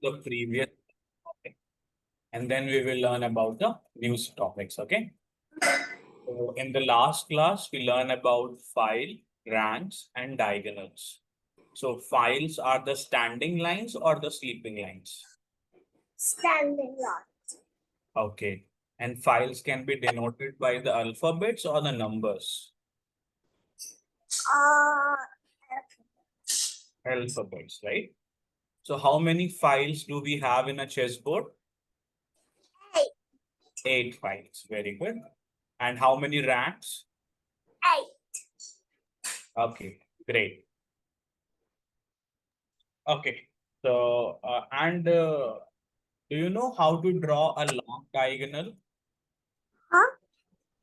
the previous topic, and then we will learn about the new topics. Okay. So in the last class, we learned about file, ranks, and diagonals. So files are the standing lines or the sleeping lines. Standing line. Okay. And files can be denoted by the alphabets or the numbers. Alphabets, right? So how many files do we have in a chessboard? 8. 8 files. Very good. And how many ranks? 8. Okay, great. Okay. So, do you know how to draw a long diagonal? Huh?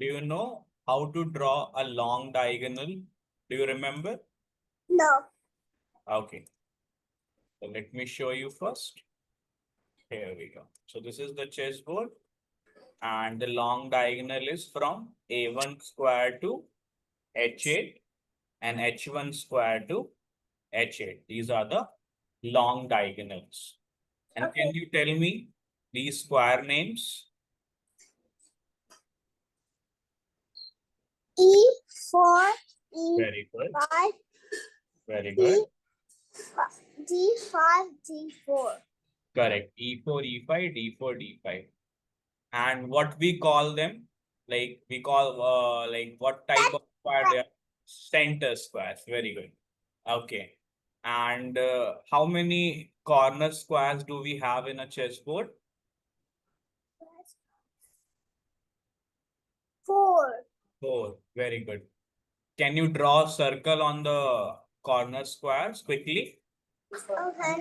Do you know how to draw a long diagonal? Do you remember? No. Okay. So let me show you first. Here we go. So this is the chessboard, and the long diagonal is from A1 square to H8 and H1 square to H8. These are the long diagonals. And Okay. can you tell me these square names? E4, Very good. E5, Very good. D5, D4. Correct. E4, E5, D4, D5. And what we call them? Like we call like what type of square they are? Center squares. Very good. Okay. And how many corner squares do we have in a chessboard? 4. 4. Very good. Can you draw a circle on the corner squares quickly? Okay.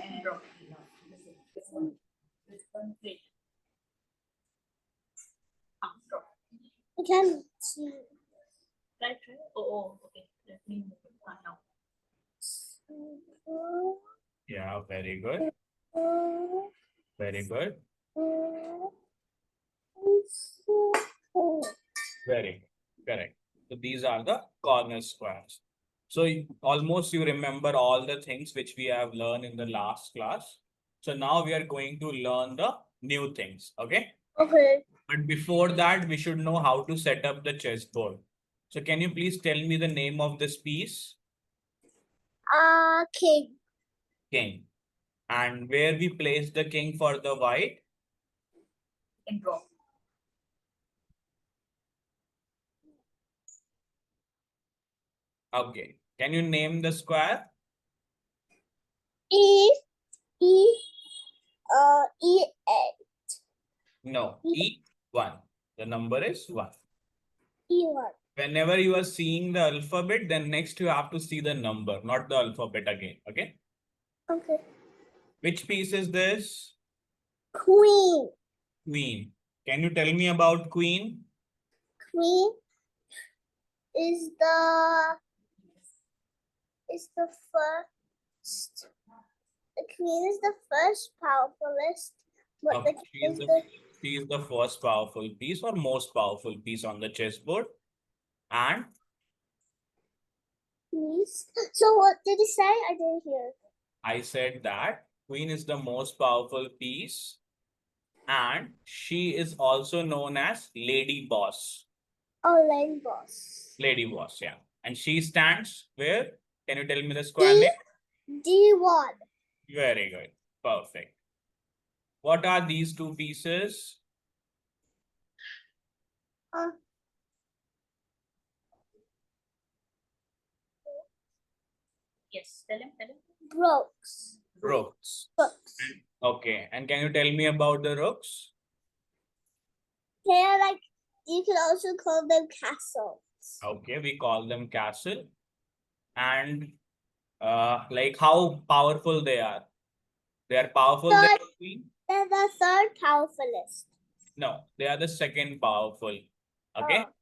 You can see. Right. Oh, okay. Let me move it now. Yeah, very good. Very good. Very good. Correct. So these are the corner squares. So almost you remember all the things which we have learned in the last class. So now we are going to learn the new things. Okay. Okay. But before that, we should know how to set up the chessboard. So can you please tell me the name of this piece? King. King. And where we place the king for the white? And draw. Okay. Can you name the square? E8. No, E1. The number is 1. E1. Whenever you are seeing the alphabet, then next you have to see the number, not the alphabet again. Okay. Okay. Which piece is this? Queen. Queen. Can you tell me about queen? Queen is the first. The queen is the first powerfulest, but Okay. the She is the first powerful piece or most powerful piece on the chessboard. And piece. So what did you say? I didn't hear. I said that queen is the most powerful piece, and she is also known as lady boss. Oh, lane boss. Lady boss, yeah. And she stands where? Can you tell me the square name? D1. Very good. Perfect. What are these two pieces? Yes. Tell him. Brooks. Rooks. Brooks. Okay. And can you tell me about the rooks? They're like, you can also call them castles. Okay, we call them castle. And like how powerful they are. They are powerful than the queen? They're the third powerfulest. No, they are the second powerful. Okay. Oh.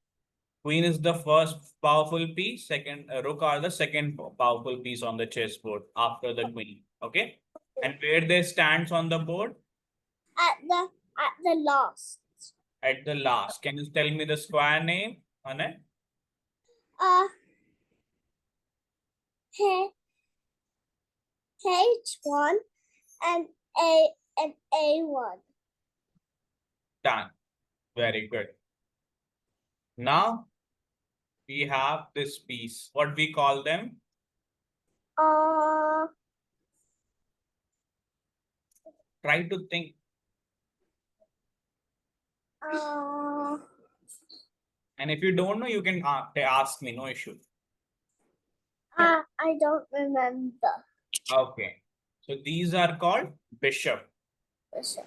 Queen is the first powerful piece. Second, rook are the second powerful piece on the chessboard after the queen. Okay. And where they stands on the board? At the last. At the last. Can you tell me the square name on it? H1 and and A1. Done. Very good. Now we have this piece. What we call them? Uh, Try to think. And if you don't know, you can ask me. No issue. I don't remember. Okay. So these are called bishop. Bishop.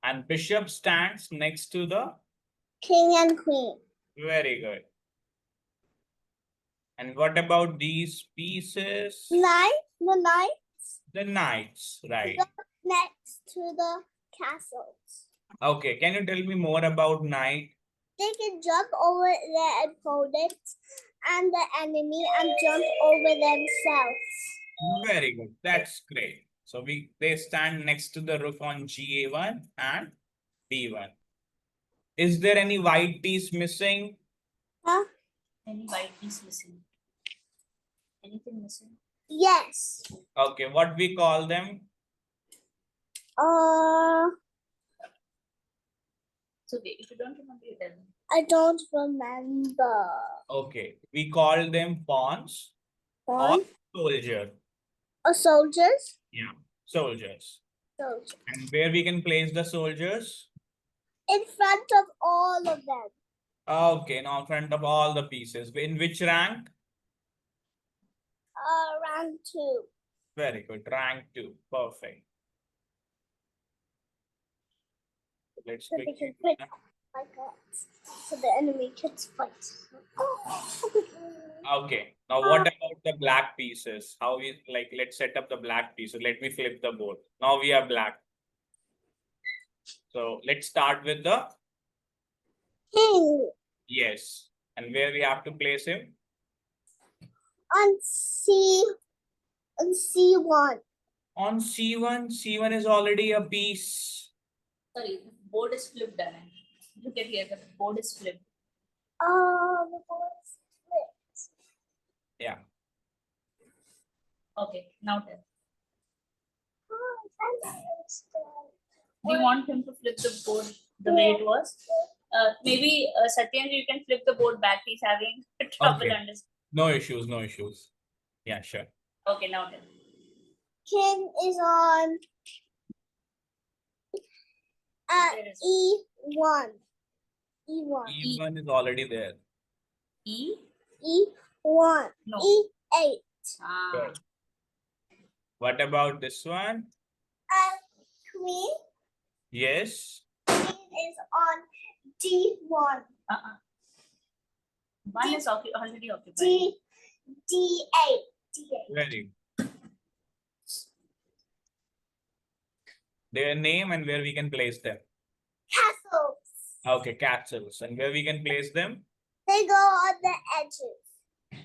And bishop stands next to the. King and queen. Very good. And what about these pieces? Knight. The knight The knights, right? next to the castles. Okay, can you tell me more about knight? They can jump over their opponents and the enemy and jump over themselves. Very good. That's great. So they stand next to the rook on GA1 and B1. Is there any white piece missing? Huh? Any white piece missing? Anything missing? Yes. Okay, what we call them? So if you don't remember, you tell me. I don't remember. Okay, we call them pawns Pawn? or soldier. Or soldiers? Yeah, soldiers. Soldiers. And where we can place the soldiers? In front of all of them. Okay, now in front of all the pieces. In which rank? Rank 2. Very good. Rank 2. Perfect. Let's So they quickly. can put like that. So the enemy can fight. Okay. Now what about the black pieces? How we like, let's set up the black pieces. Let me flip the board. Now we have black. So let's start with the. King. Yes. And where we have to place him? On C1. On C1. C1 is already a piece. Sorry, the board is flipped, Darren. Look at here, the board is flipped. The board is flipped. Yeah. Okay, now tell. I don't understand. Do you want him to flip the board the way it was? Maybe Satyendra, you can flip the board back. He's having trouble Okay. understanding. No issues. No issues. Yeah, sure. Okay, now tell. King is on Where is it? E1. E1. E1 is already there. E? E1. No. E8. Ah. Good. What about this one? Queen. Yes. Queen is on D1. One is already occupied. D8. D8. Very good. Their name and where we can place them. Castles. Okay, castles. And where we can place them? They go on the edges.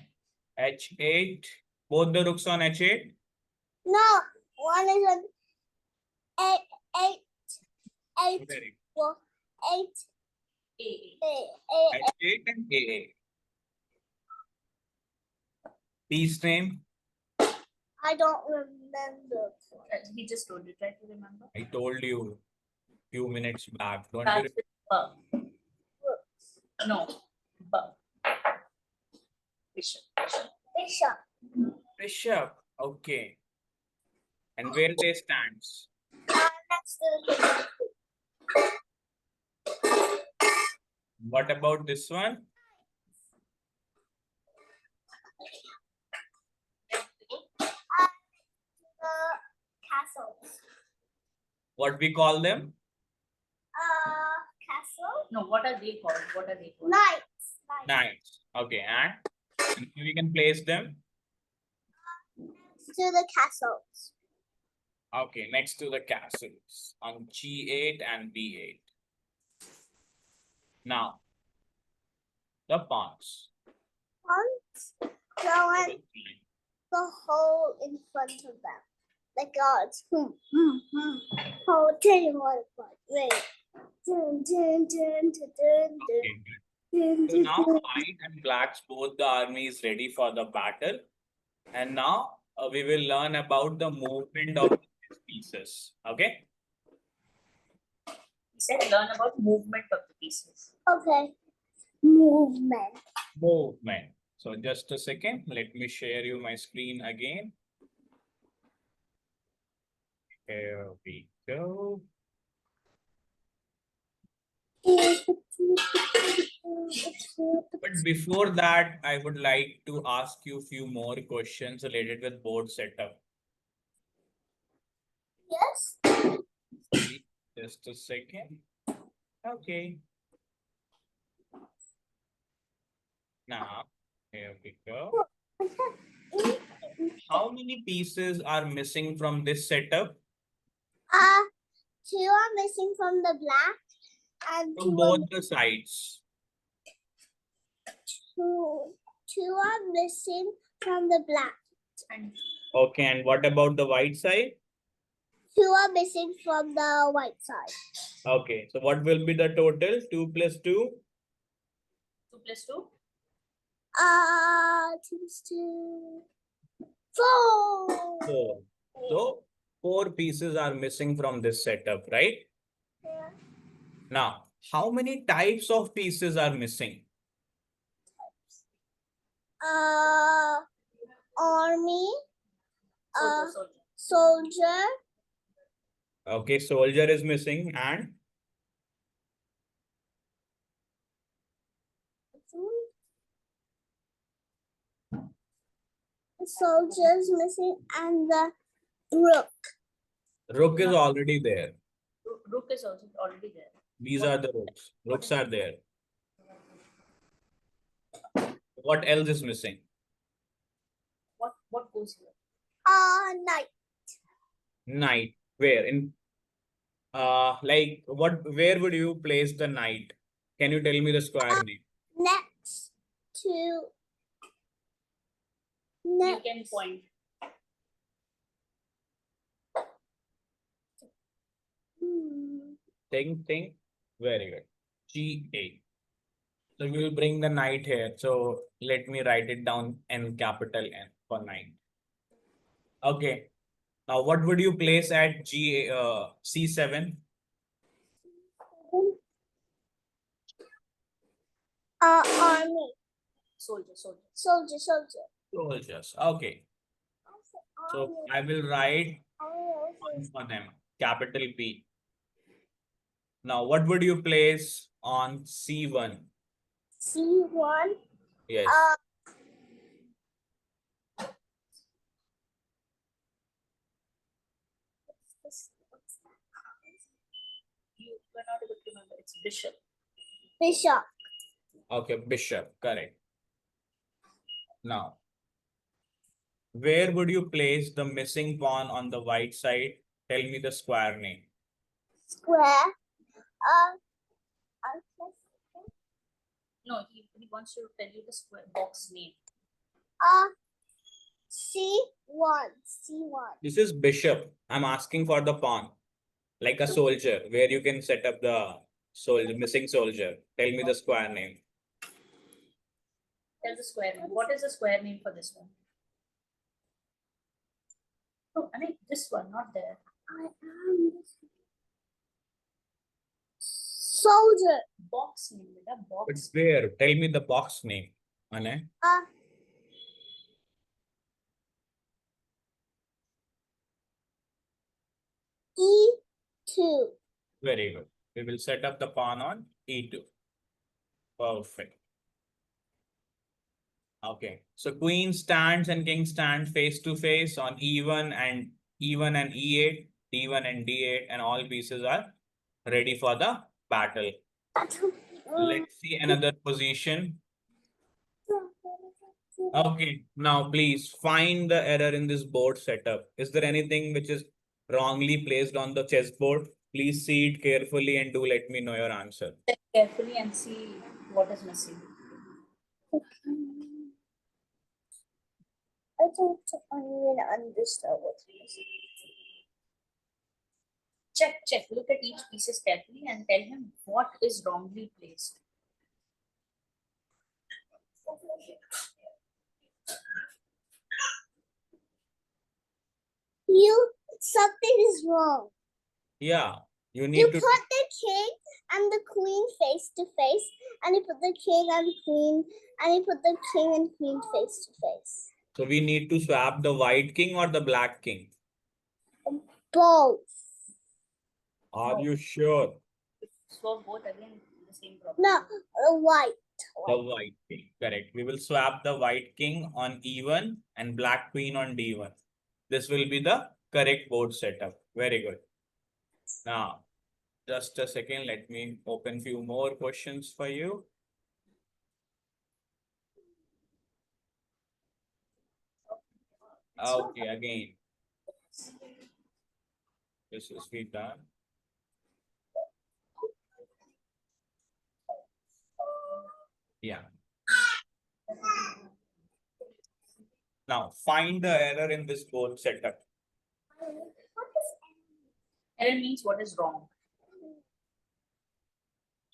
H8. Both the rooks on H8. No, one is on eight. Very Well, 8. A. good. H8 and A8. Piece name? I don't remember. He just told you. Try to remember. I told you few minutes back. Don't Starts you? with B. No. B. Bishop. Bishop. Bishop. Okay. And where they stands? Next to the What about this one? castles. What we call them? Castle. No, what are they called? What are they called? Knights. Knights. Okay. And we can place them? Next to the castles. Okay. Next to the castles on G8 and B8. Now, the pawns. Pawns go on the hole in front of them. The guards. Oh, tell you what. Wait. Dun, dun, dun, dun, dun, Okay. dun, So dun, now dun. white and blacks, both the army is ready for the battle. And now we will learn about the movement of these pieces. Okay. He said learn about movement of the pieces. Okay. Movement. Movement. So just a second, let me share you my screen again. Here we go. But before that, I would like to ask you a few more questions related with board setup. Yes. Just a second. Okay. Now, here we go. How many pieces are missing from this setup? Two are missing from the black and From both the sides. two are missing from the black. And Okay, and what about the white side? Two are missing from the white side. Okay, so what will be the total? 2 plus 2? 2 plus 2? 2 plus 2. 4. 4. So 4 pieces are missing from this setup, right? Yeah. Now, how many types of pieces are missing? Army. Soldier. Soldier. Okay, soldier is missing and The soldiers missing and the rook. rook is already there. Rook is also already there. These are the rooks. Rooks are there. What else is missing? What goes here? Knight. Knight. Where? In like what? Where would you place the knight? Can you tell me the square name? Next to. You can point. Think. Very good. G8. So we will bring the knight here. So let me write it down in capital N for knight. Okay. Now what would you place at C7? Army. Soldier. Soldier. Soldiers. Okay. So I will write one for them. Capital P. Now what would you place on C1? C1. Yes. You were not able to remember. It's bishop. Bishop. Okay, bishop. Correct. Now, where would you place the missing pawn on the white side? Tell me the square name. Square. No, he wants to tell you the square box name. C1. This is bishop. I'm asking for the pawn, like a soldier, where you can set up the missing soldier. Tell me the square name. Tell the square name. What is the square name for this one? Oh, I mean this one, not there. Soldier. Box name, beta. But Box. where? Tell me the box name. Ane? E2. Very good. We will set up the pawn on E2. Perfect. Okay. So queen stands and king stand face to face on E1 and E8, D1 and D8, and all pieces are ready for the battle. Let's see another position. Okay, now please find the error in this board setup. Is there anything which is wrongly placed on the chessboard? Please see it carefully and do let me know your answer. Check carefully and see what is missing. I don't even understand what's missing. Check. Look at each pieces carefully and tell him what is wrongly placed. Something is wrong. Yeah, You You need put to. the king and the queen face to face, and you put the king and queen, and you put the king and queen face to face. So we need to swap the white king or the black king. Both. Are No. you sure? So both again the same problem. No, white. The white king, correct. We will swap the white king on E1 and black queen on D1. This will be the correct board setup. Very good. Now, just a second. Let me open few more questions for you. Okay, again. This is we done. Yeah. Now, find the error in this board setup. Error means what is wrong.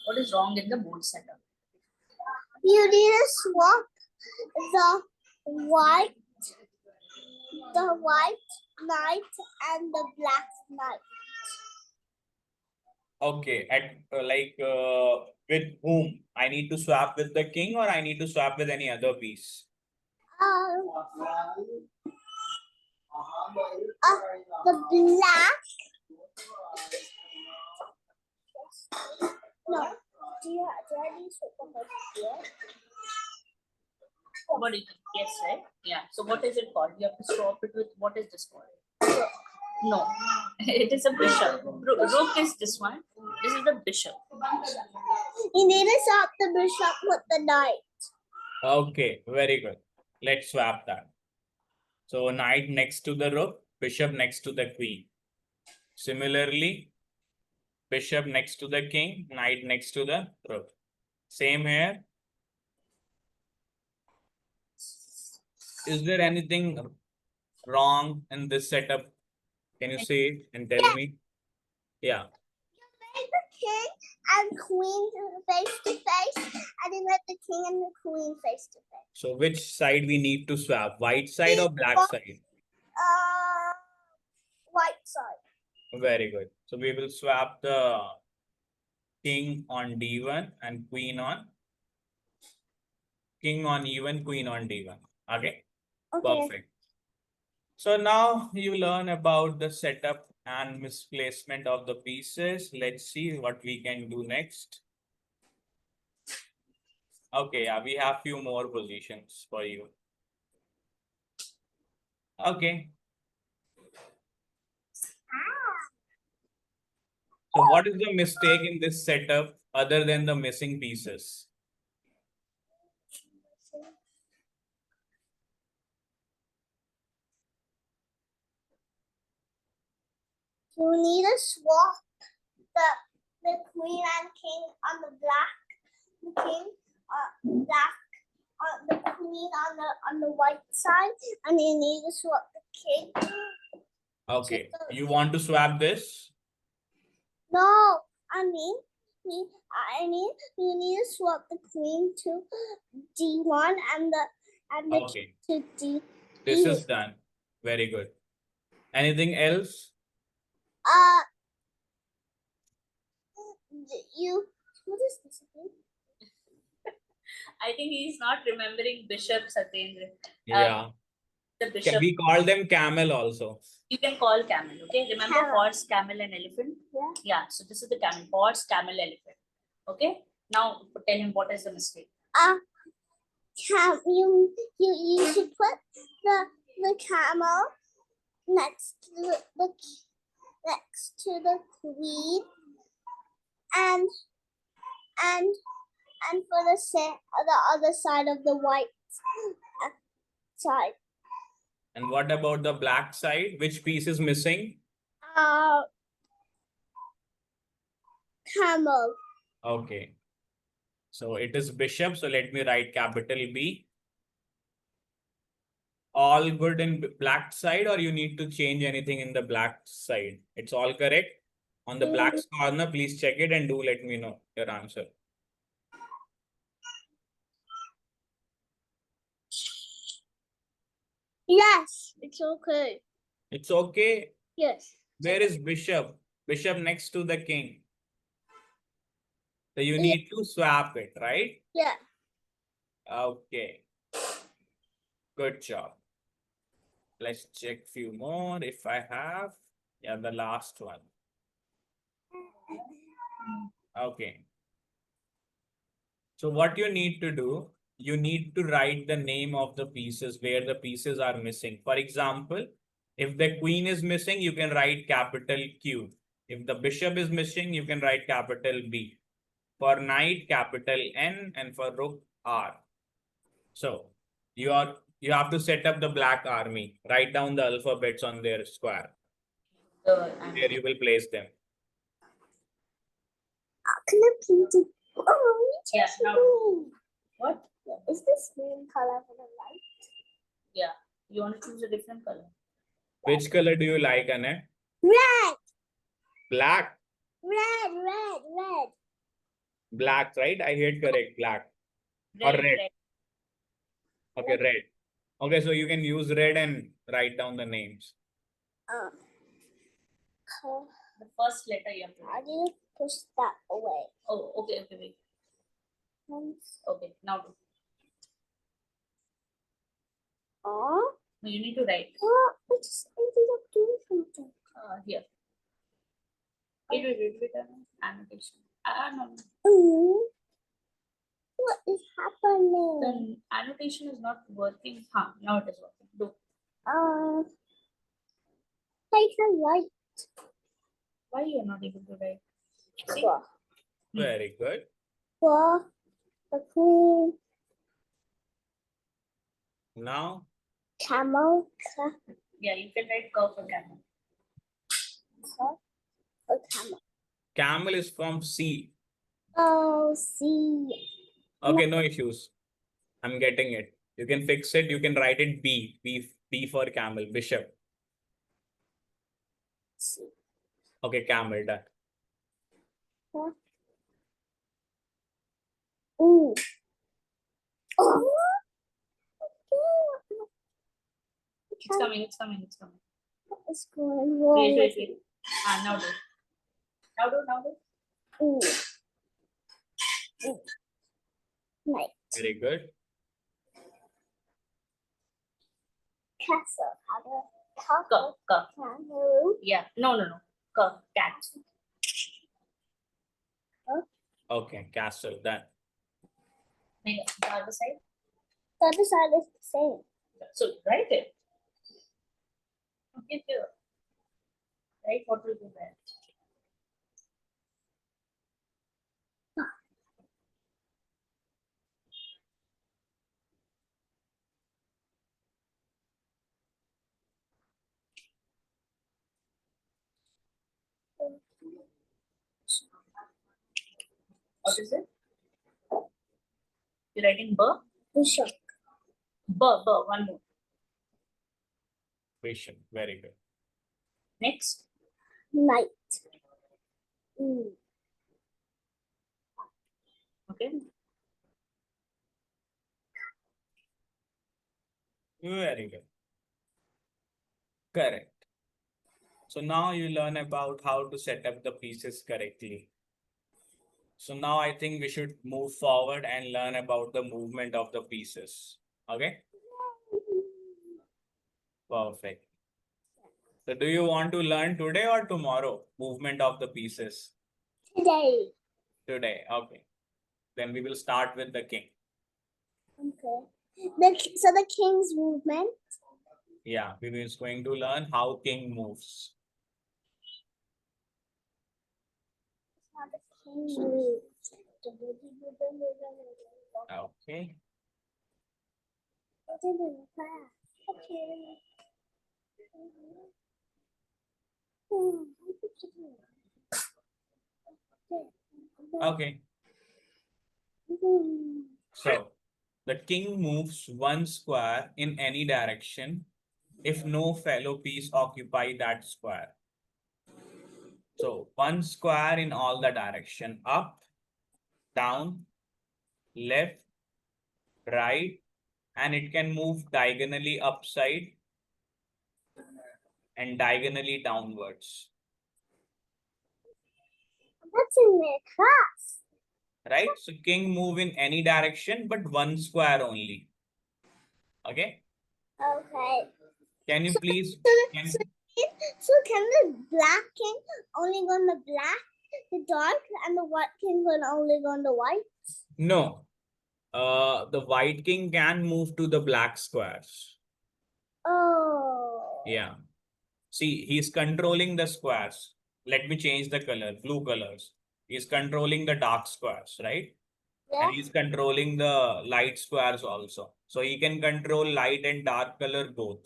What is wrong in the board setup? You need to swap the white knight and the black knight. Okay, at with whom? I need to swap with the king or I need to swap with any other piece? The black. No. Do I need to swap the white here? What do you think? Yes, right? Yeah. So what is it called? You have to swap it with what is this called? No, it is a bishop. Rook is this one. This is the bishop. You need to swap the bishop with the knight. Okay, very good. Let's swap that. So knight next to the rook, bishop next to the queen. Similarly, bishop next to the king, knight next to the rook. Same here. Is there anything wrong in this setup? Can you say and tell me? Yeah. Made the king and queen face to face, and you made the king and the queen face to face. So which side we need to swap? White side or black side? White side. Very good. So we will swap the king on D1 and queen on king on E1, queen on D1. Okay. Okay. Perfect. So now you learn about the setup and misplacement of the pieces. Let's see what we can do next. Okay, yeah, we have few more positions for you. Okay. So what is the mistake in this setup other than the missing pieces? You need to swap the queen and king on the black, the king black, the queen on the white side, and you need to swap the king. Okay, you want to swap this? No, I mean you need to swap the queen to D1 and the Okay, king to D. this is done. Very good. Anything else? What is this again? I think he's not remembering Bishop Satyendra. Yeah. The bishop. We call them camel also. You can call camel, okay? Remember Camel. horse, camel, and elephant? Yeah. Yeah, so this is the camel. Horse, camel, elephant. Okay? Now tell him what is the mistake. You should put the camel next to the queen and for the other side of the white side. And what about the black side? Which piece is missing? Camel. Okay. So it is bishop. So let me write capital B. All good in black side, or you need to change anything in the black side? It's all correct. On the black corner, please check it and do let me know your answer. Yes, it's okay. It's okay. Yes. Where is bishop? Bishop next to the king. So you need to swap it, right? Yeah. Okay. Good job. Let's check few more if I have. Yeah, the last one. Okay. So what you need to do, you need to write the name of the pieces where the pieces are missing. For example, if the queen is missing, you can write capital Q. If the bishop is missing, you can write capital B. For knight, capital N, and for rook, R. So you have to set up the black army. Write down the alphabets on their square. Here you will place them. Can I please? Oh, Yeah, just now- green. What? Is this green color for the light? Yeah. You want to choose a different color? Which color do you like, Annette? Red, Black. red. Black, right? I heard correct. Black. Or red. Okay, red. Okay, so you can use red and write down the names. Uh, The first letter you have to how write. do you push that away? Oh, okay, wait. Okay, now do. Oh, No, you need to write I just ended up doing something. here. Wait, annotation. No. What is happening? The annotation is not working. Now it is working. Do. I can write. Why you are not able to write? See? For Very good. the queen, Now, camel, Yeah, you can write curve for camel. camel. camel is from C. Oh, see. Okay, no issues. I'm getting it. You can fix it. You can write it B. B for camel. Bishop. See. Okay, camel. Done. Ooh. Oh. It's coming. What is going wrong? Wait. Now do. Now do. Ooh. Nice. Very good. Castle. Curve. Kangaroo. Yeah. No. Curve. Cat. Okay, castle. Done. The other side. The other side is the same. So write it. Okay. Right. What will do there? What is it? You're writing B. Bishop. B. One more. Bishop. Very good. Next. Knight. Ooh. Okay. Very good. Correct. So now you learn about how to set up the pieces correctly. So now I think we should move forward and learn about the movement of the pieces. Okay? Perfect. So do you want to learn today or tomorrow? Movement of the pieces. Today. Today. Okay. Then we will start with the king. Okay. So the king's movement. Yeah, we will going to learn how king moves. How the king moves. Okay. Okay. So the king moves one square in any direction if no fellow piece occupy that square. So one square in all the direction, up, down, left, right, and it can move diagonally upside and diagonally downwards. That's in my class. right? So king move in any direction, but one square only. Okay. Okay. Can you please? So, so can the black king only go on the black, the dark, and the white king can only go on the white? No. The white king can move to the black squares. Oh. Yeah. See, he's controlling the squares. Let me change the color, blue colors. He's controlling the dark squares, right? Yeah. And he's controlling the light squares also. So he can control light and dark color both.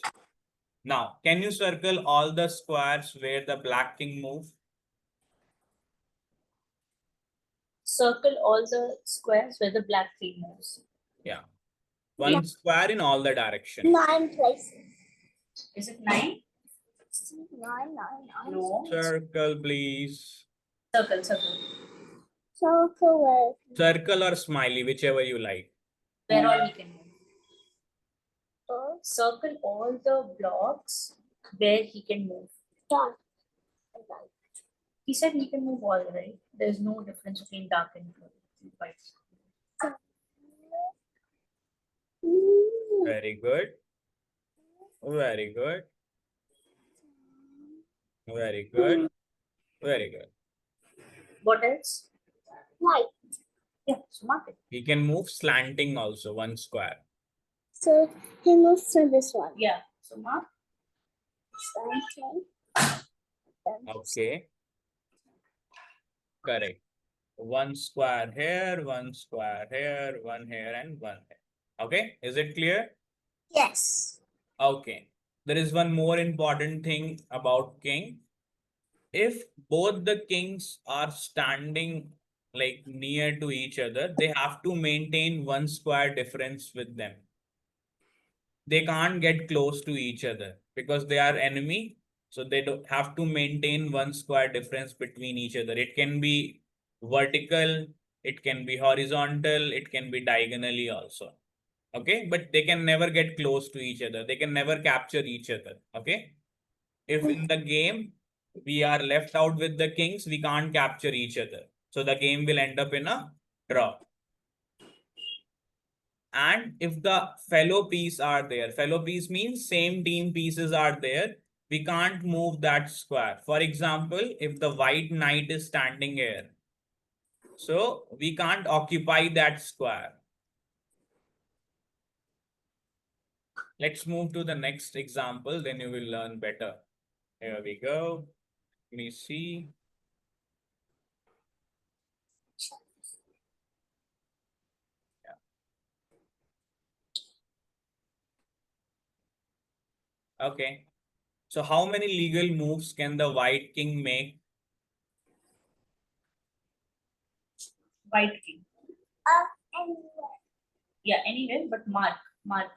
Now, can you circle all the squares where the black king move? Circle all the squares where the black king moves. Yeah. One square in all the directions. 9 places. Is it 9? 9. No. Circle, please. Circle, circle. Circle with Circle or smiley, whichever you like. Where all he can move. both Circle all the blocks where he can move. dark. He said he can move all, right? There's no difference between dark and white. Very good. Very good. Very good. Very good. What else? White. Yeah, so mark it. He can move slanting also, one square. So he moves to this one. Yeah, so mark. Okay. Correct. One square here, one square here, one here, and one here. Okay. Is it clear? Yes. Okay. There is one more important thing about king. If both the kings are standing like near to each other, they have to maintain one square difference with them. They can't get close to each other because they are enemy. So they don't have to maintain one square difference between each other. It can be vertical, it can be horizontal, it can be diagonally also. Okay, but they can never get close to each other. They can never capture each other. Okay. If in the game we are left out with the kings, we can't capture each other. So the game will end up in a draw. And if the fellow piece are there, fellow piece means same team pieces are there, we can't move that square. For example, if the white knight is standing here, so we can't occupy that square. Let's move to the next example, then you will learn better. Here we go. Let me see. Okay. So how many legal moves can the white king make? White king. Anywhere. Yeah, anywhere, but mark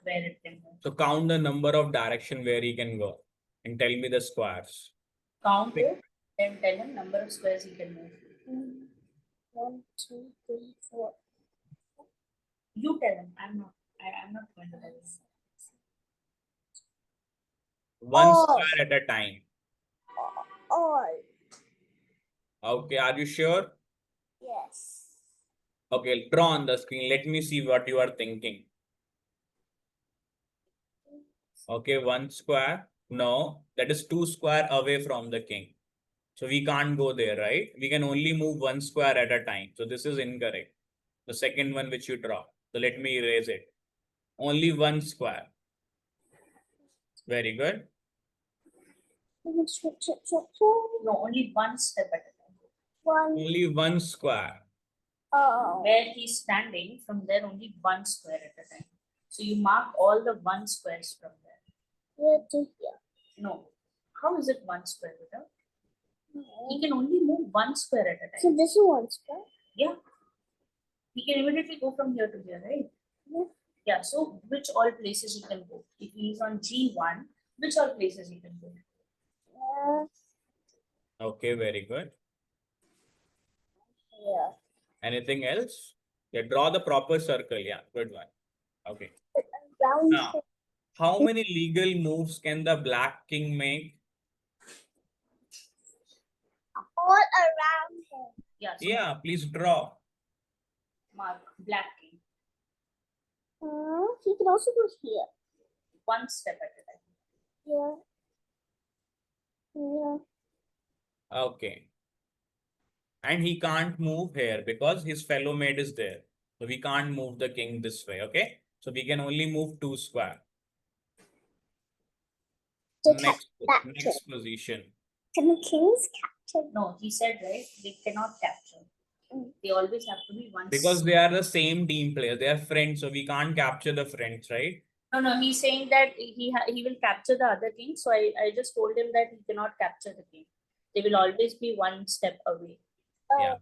where it can move. So count the number of direction where he can go and tell me the squares. Count it, then tell him number of squares he can move. 1, 2, 3, 4. You tell him. I'm not going to tell him. One Oh. square at a time. All. Okay, are you sure? Yes. Okay, draw on the screen. Let me see what you are thinking. Okay, one square. No, that is two square away from the king. So we can't go there, right? We can only move one square at a time. So this is incorrect. The second one which you draw. So let me erase it. Only one square. Very good. No, only one step at a time. One. Only one square. Oh. Where he's standing, from there only one square at a time. So you mark all the one squares from there. Here to here. No. How is it one square, Vita? He can only move one square at a So time. this is one square. Yeah. He can immediately go from here to here, right? Yeah. Yeah. So which all places he can go? If he is on G1, which all places he can go? Okay, very good. Yeah. Anything else? Yeah, draw the proper circle. Yeah, good one. Okay. Round. Now, how many legal moves can the black king make? All around him. Yeah. So Yeah, please draw. mark black king. He can also go here. One step at a time. Yeah. Yeah. Okay. And he can't move here because his fellow mate is there. So we can't move the king this way, okay? So we can only move 2 square. To Next capture. position. Can the kings capture? No, he said right. They cannot capture. Mm. They always have to be one. Because they are the same team players. They are friends, so we can't capture the friends, right? No. He's saying that he will capture the other king. So I just told him that he cannot capture the king. They will always be one step away. Yeah.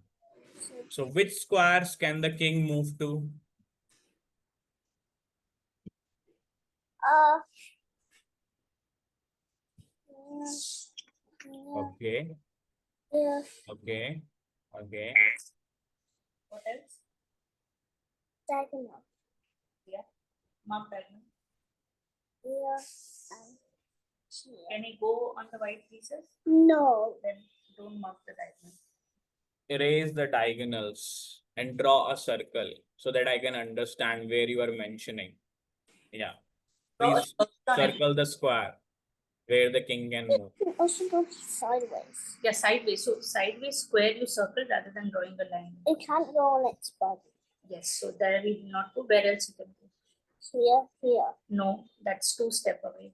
So which squares can the king move to? Uh. Okay. Yeah. Okay. Okay. What else? Diagonal. Yeah. Mark diagonal. Yeah. Can he go on the white pieces? No. Then don't mark the diagonal. Erase the diagonals and draw a circle so that I can understand where you are mentioning. Yeah. Please circle the square where the king can move. You can also go sideways. Yeah, sideways. So sideways square you circle rather than drawing a line. It can't go on its body. Yes. So there we will not go. Where else you can go? Here. No, that's 2 step away.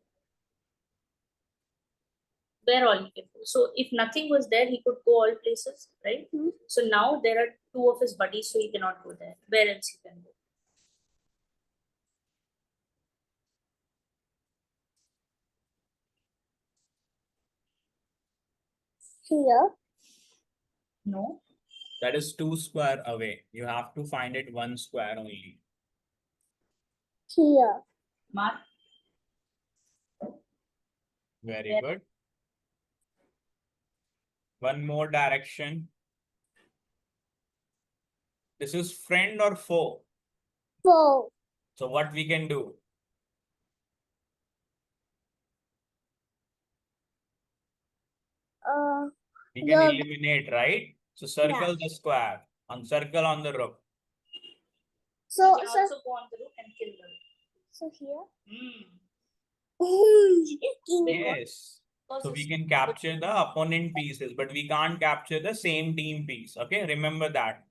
Where all he can go. So if nothing was there, he could go all places, right? Hmm. So now there are 2 of his buddies, so he cannot go there. Where else he can go? Here. No. That is 2 square away. You have to find it 1 square only. Here. Mark. Very good. One more direction. This is friend or foe. Four. So what we can do? We can eliminate, right? So circle the square and circle on the rook. So You can also go on the rook and kill the rook. So here. Yes. So we can capture the opponent pieces, but we can't capture the same team piece. Okay, remember that.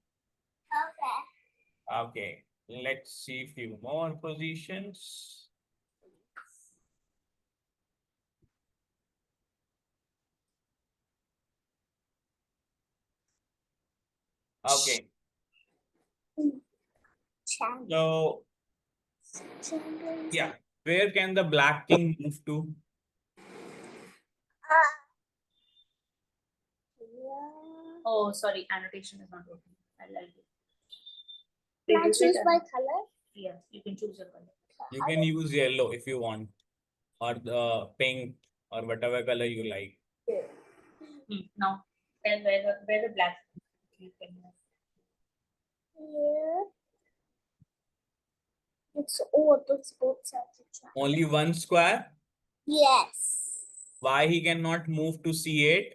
Okay. Okay, let's see a few more positions. Okay, so yeah, where can the black king move to? Oh, sorry, annotation is not working. I like it. Can I choose my color? Yeah, you can choose your color. You can use yellow if you want, or the pink, or whatever color you like. Now, tell where the black you can move. Here. It's all those both sides of track. Only 1 square? Yes. Why he cannot move to C8?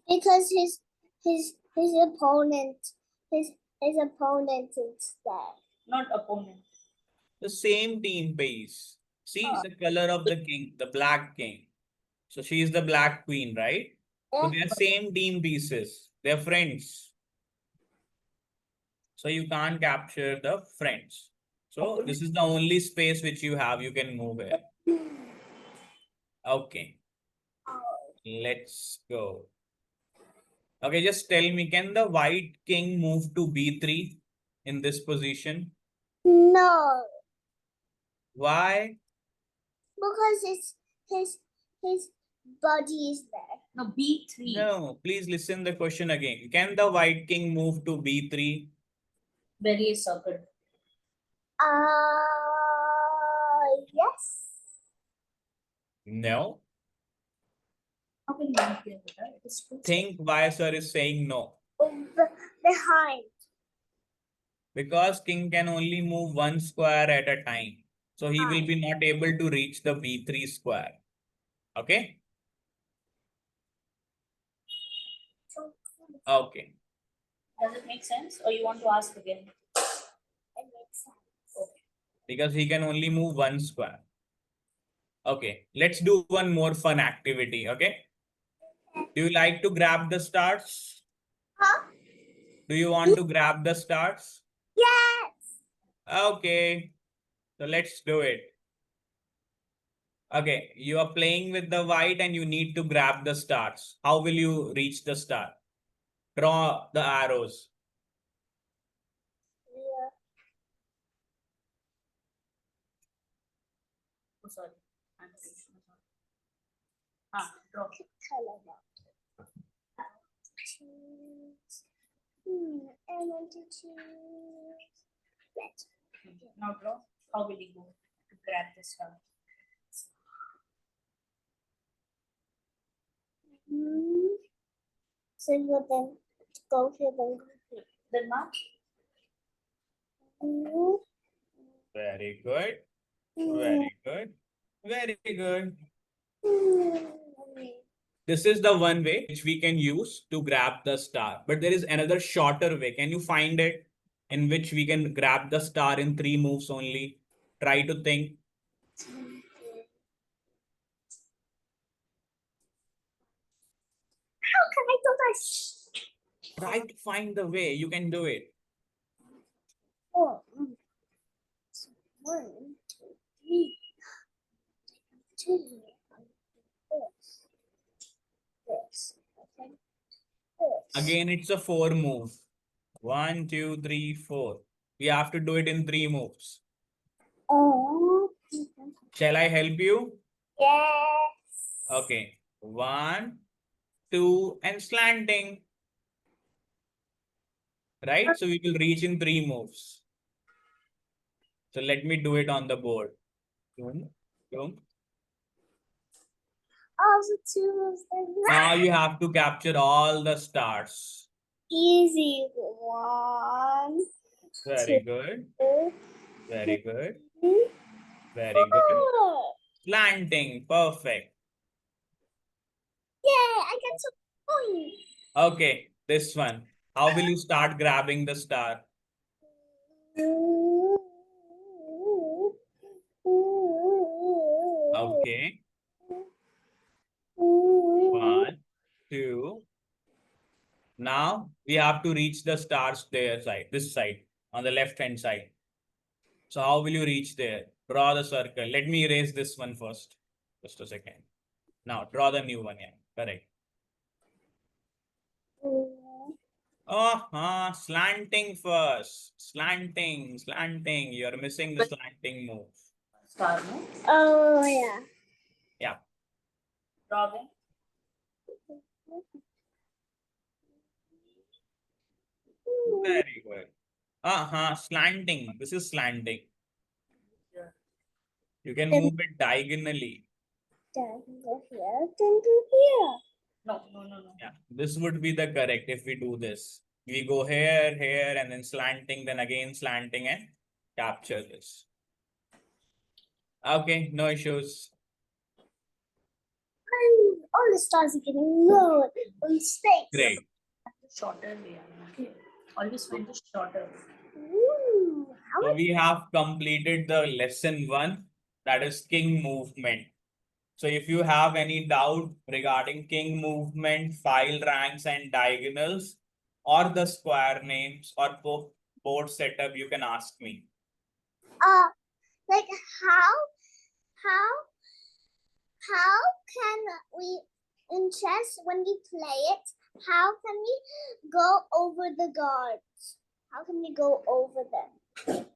Because his opponent his opponent is there. Not opponent. The same team piece. See the color of the king, the black king. So she is the black queen, right? So they are same team pieces. They're friends. So you can't capture the friends. So this is the only space which you have. You can move here. Okay. Let's go. Okay, just tell me, can the white king move to B3 in this position? No, Why? because his body is there. No, B3. No, please listen the question again. Can the white king move to B3? Where he is circled. Yes. No. How can you not be able to? It is too Think why sir is saying no. Behind. Because king can only move 1 square at a time. So he will be not able to reach the B3 square. Okay? Okay. Does it make sense, or you want to ask again? It makes sense. Because he can only move one square. Okay, let's do one more fun activity. Okay. Do you like to grab the stars? Huh? Do you want to grab the stars? Yes. Okay. So let's do it. Okay, you are playing with the white and you need to grab the stars. How will you reach the star? Draw the arrows. Yeah. Oh, sorry. Draw. Color that. Choose. I want to choose red. Now draw. How will you go to grab this one? Silver, then go here, then go here. Then mark. Very good. Very good. Very good. This is the one way which we can use to grab the star. But there is another shorter way. Can you find it? In which we can grab the star in 3 moves only. Try to think. How can I do this? Try to find the way. You can do it. Oh. So 1, 2, 3. 2. This. This. Okay. This. Again, it's a 4 move. 1, 2, 3, 4. We have to do it in 3 moves. Oh. Shall I help you? Yes. Okay. 1, 2, and slanting. Right? So we will reach in 3 moves. So let me do it on the board. Boom, boom. Also 2 moves. Now you have to capture all the stars. Easy. 1. Very good. 2. Very good. 3. Very good. 4. Slanting. Perfect. Yay, I got some points. Okay. This one. How will you start grabbing the star? Okay. 1, 2. Now we have to reach the stars there side, this side, on the left hand side. So how will you reach there? Draw the circle. Let me erase this one first. Just a second. Now draw the new one. Yeah, correct. Slanting first. Slanting, slanting. You're missing the slanting move. Star move. Oh, yeah. Yeah. Draw again. Very good. Slanting. This is slanting. Yeah. You can move it diagonally. Then go here, then go here. No. Yeah, this would be the correct if we do this. We go here, here, and then slanting, then again slanting and capture this. Okay, no issues. And all the stars are getting lower on space. Great. Shorter way. Okay. Always find the shorter. Ooh, how So much? we have completed the lesson 1, that is king movement. So if you have any doubt regarding king movement, file ranks and diagonals, or the square names or board setup, you can ask me. Like how can we in chess when we play it? How can we go over the guards? How can we go over them?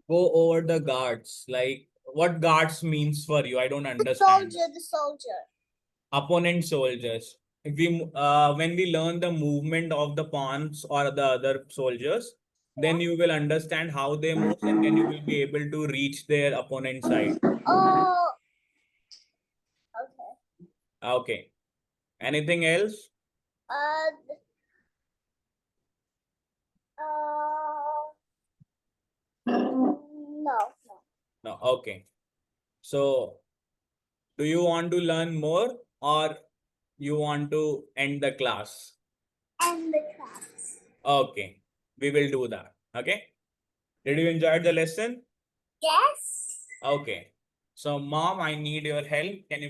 Go over the guards. Like what guards means for you? I don't understand. The soldier. Opponent soldiers. If we when we learn the movement of the pawns or the other soldiers, then you will understand how they move, and then you will be able to reach their opponent side. Oh. Okay. Okay. Anything else? Uh. No. No. Okay. So, do you want to learn more or you want to end the class? and the traps. Okay, we will do that. Okay. Did you enjoy the lesson? Yes. Okay. So, mom, I need your help. Can you